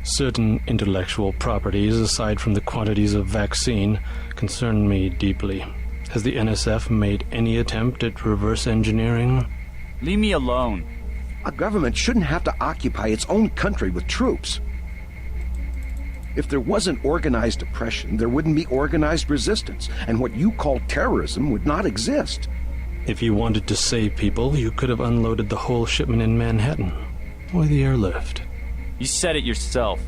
Certain intellectual properties, aside from the quantities of vaccine, concern me deeply. Has the NSF made any attempt at reverse engineering? Leave me alone. A government shouldn't have to occupy its own country with troops. If there wasn't organized oppression, there wouldn't be organized resistance, and what you call terrorism would not exist. If you wanted to save people, you could have unloaded the whole shipment in Manhattan, or the airlift. You said it yourself.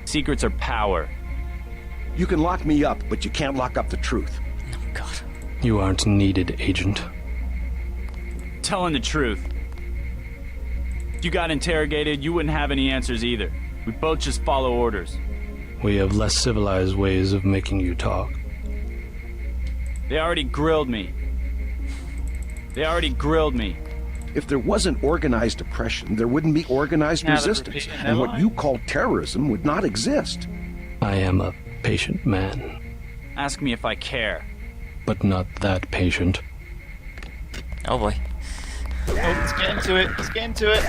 Secrets are power. You can lock me up, but you can't lock up the truth. Oh, God. You aren't needed, Agent. Telling the truth. If you got interrogated, you wouldn't have any answers either. We both just follow orders. We have less civilized ways of making you talk. They already grilled me. If there wasn't organized oppression, there wouldn't be organized resistance, and what you call terrorism would not exist. I am a patient man. Ask me if I care. But not that patient. Oh boy. Oh, let's get into it.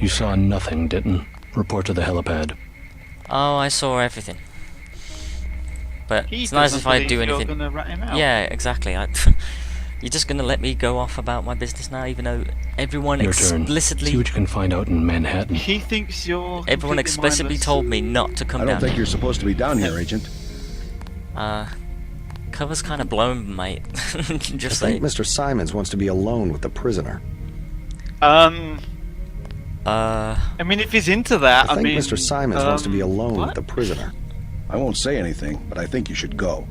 You saw nothing, Denton. Report to the helipad. Oh, I saw everything. But He it's nice if I doesn't do believe anything. You're gonna rat him out. Yeah, exactly. You're just gonna let me go off about my business now, even though everyone Your turn. explicitly... See what you can find out in Manhattan. He thinks you're Everyone completely explicitly mindless. told me not to come I down don't think here. you're supposed to be down here, Agent. Cover's kind of blown, mate. Just I saying. think Mr. Simons wants to be alone with the prisoner. I mean, if he's into that, I think mean, Mr. Simons wants to be alone what? with the prisoner. I won't say anything, but I think you should go.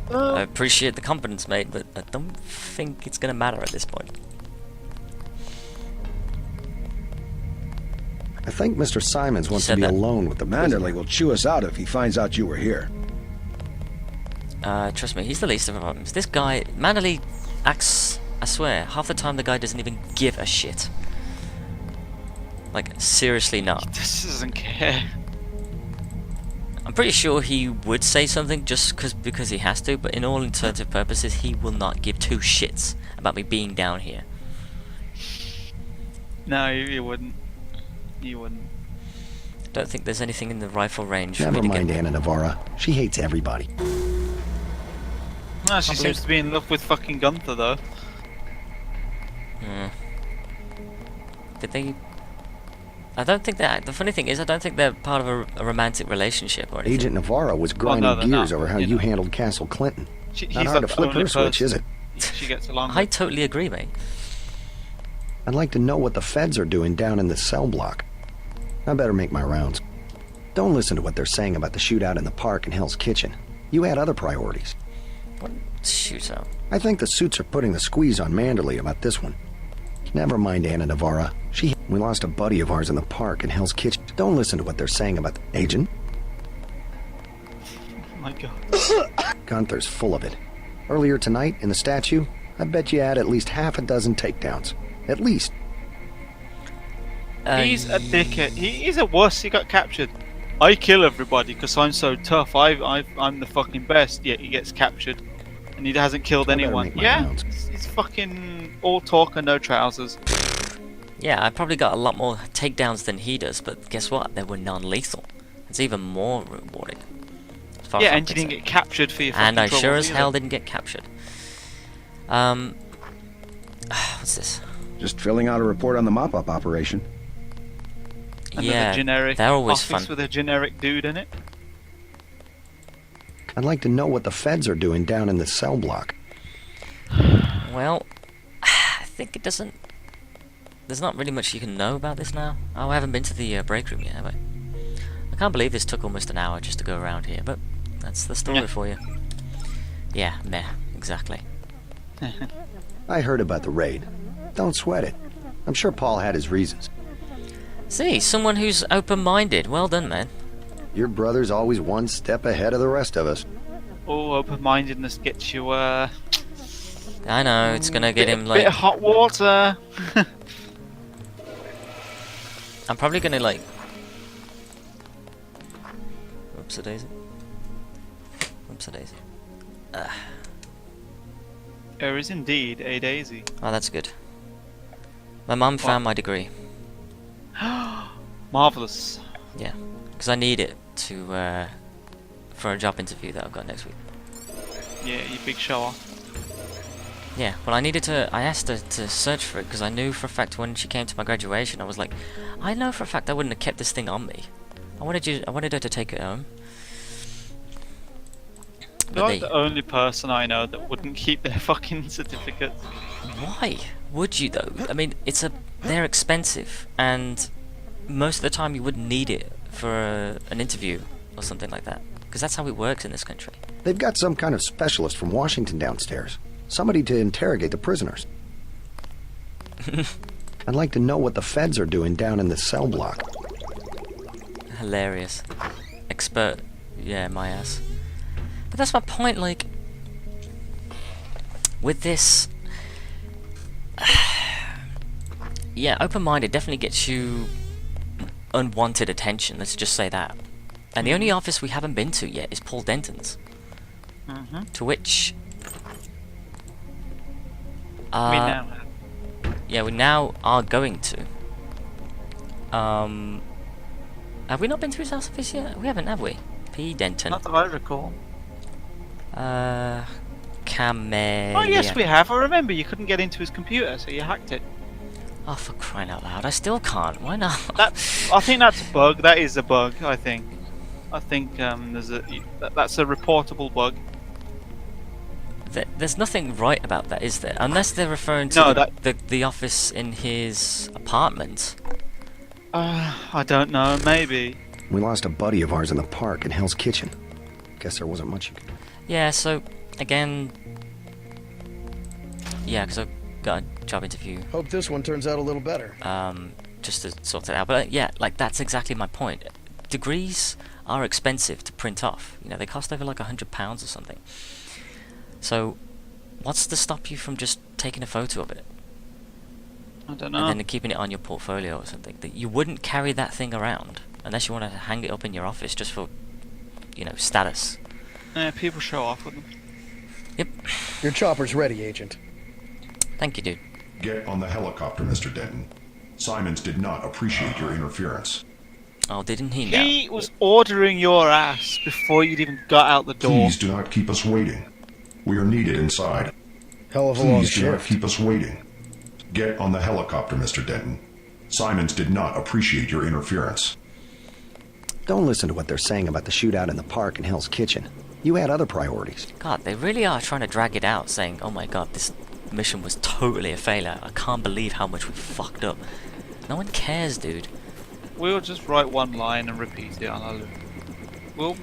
I appreciate the confidence, mate, but I don't think it's gonna matter at this point. I think Mr. Simons wants to said be that. alone with the Manderley prisoner. will chew us out if he finds out you were here. Trust me, he's the least of our problems. This guy, Manderley acts, I swear, half the time the guy doesn't even give a shit. Like, seriously not. He just doesn't care. I'm pretty sure he would say something just because he has to, but in all intents and purposes, he will not give two shits about me being down here. No, you wouldn't. You wouldn't. I don't think there's anything in the rifle range for Never me to mind get. Anna Navarra. She hates everybody. No, she seems to be in love with fucking Gunther, though. Did they... I don't think that... The funny thing is, I don't think they're part of a romantic relationship or anything. Agent Navarra was grinding no, they're gears not, over how you you know. handled Castle Clinton. He's Not hard like to flip the only her switch, is person it? She gets along I with. totally agree, mate. I'd like to know what the feds are doing down in the cell block. I better make my rounds. Don't listen to what they're saying about the shootout in the park and Hell's Kitchen. You had other priorities. What shootout? I think the suits are putting the squeeze on Manderley about this one. Never mind Anna Navarra. We lost a buddy of ours in the park and Hell's Kitchen. Don't listen to what they're saying about the agent. Oh my god. Gunther's full of it. Earlier tonight, in the statue, I bet you had at least half a dozen takedowns. At least. He's a dickhead. He's a wuss. He got captured. I kill everybody because I'm so tough. I'm the fucking best. Yet he gets captured, and he hasn't killed anyone. Yeah, he's fucking all talk and no trousers. Yeah, I probably got a lot more takedowns than he does, but guess what? They were non-lethal. It's even more rewarding. Yeah, and you didn't get captured for your fucking And I sure as either. hell didn't get captured. What's this? Just filling out a report on the mop-up operation. Another generic they're always office fun. with a generic dude in it. I'd like to know what the feds are doing down in the cell block. Well, I think it doesn't... There's not really much you can know about this now. Oh, I haven't been to the break room yet, have I? I can't believe this took almost an hour just to go around here, but that's the story for you. Yeah, meh, exactly. I heard about the raid. Don't sweat it. I'm sure Paul had his reasons. See, someone who's open-minded. Well done, man. Your brother's always one step ahead of the rest of us. Oh, open-mindedness gets you, I know, it's gonna get him, like... bit of hot water. I'm probably gonna, like... Whoops-a-daisy. Whoops-a-daisy. There is indeed a daisy. Oh, that's good. My mum found my degree. Marvelous. Yeah, because I need it to for a job interview that I've got next week. Yeah, you big show off. Yeah, well, I needed to. I asked her to search for it because I knew for a fact when she came to my graduation, I was like, I know for a fact I wouldn't have kept this thing on me. I wanted her to take it home. You're like the only person I know that wouldn't keep their fucking certificates. Why would you though? I mean, they're expensive, and most of the time you wouldn't need it for an interview or something like that, because that's how it works in this country. They've got some kind of specialist from Washington downstairs. Somebody to interrogate the prisoners. I'd like to know what the feds are doing down in the cell block. Hilarious. Expert. Yeah, my ass. But that's my point, like... With this... yeah, open-minded definitely gets you unwanted attention, let's just say that. And the only office we haven't been to yet is Paul Denton's. To which... yeah, we now are going to. Have we not been to his house office yet? We haven't, have we? P. Denton. Not that I recall. Camellia. Oh yes, we have. I remember you couldn't get into his computer, so you hacked it. Oh, for crying out loud! I still can't. Why not? I think that's a bug. That is a bug. I think that's a reportable bug. There's nothing right about that, is there? Unless they're referring to the office in his apartment. I don't know. Maybe. We lost a buddy of ours in the park in Hell's Kitchen. Guess there wasn't much you could do. Yeah, so, again... Yeah, because I've got a job interview. Hope this one turns out a little better. Just to sort it out. But, yeah, like, that's exactly my point. Degrees are expensive to print off. You know, they cost over, like, £100 or something. So, what's to stop you from just taking a photo of it? I don't know. And then keeping it on your portfolio or something. That you wouldn't carry that thing around unless you want to hang it up in your office just for, you know, status. Yeah, people show off with them. Yep. Your chopper's ready, Agent. Thank you, dude. Get on the helicopter, Mr. Denton. Simons did not appreciate your interference. Oh, didn't he now? He was ordering your ass before you'd even got out the door. Please do not keep us waiting. We are needed inside. Hell of a long Please do not shift. keep us waiting. Get on the helicopter, Mr. Denton. Simons did not appreciate your interference. Don't listen to what they're saying about the shootout in the park in Hell's Kitchen. You had other priorities. God, they really are trying to drag it out, saying, oh my god, this mission was totally a failure. I can't believe how much we fucked up. No one cares, dude. We'll just write one line and repeat it on our loop.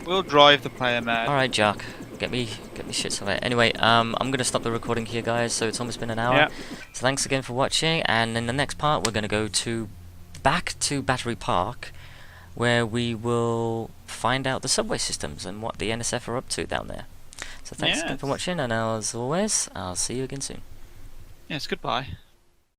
We'll drive the player mad. Alright, Jock. Get me shit somewhere. Anyway, I'm gonna stop the recording here, guys, so it's almost been an hour. Yeah. So thanks again for watching, and in the next part we're gonna go back to Battery Park, where we will find out the subway systems and what the NSF are up to down there. So thanks again for watching, and as always, I'll see you again soon. Yes, goodbye.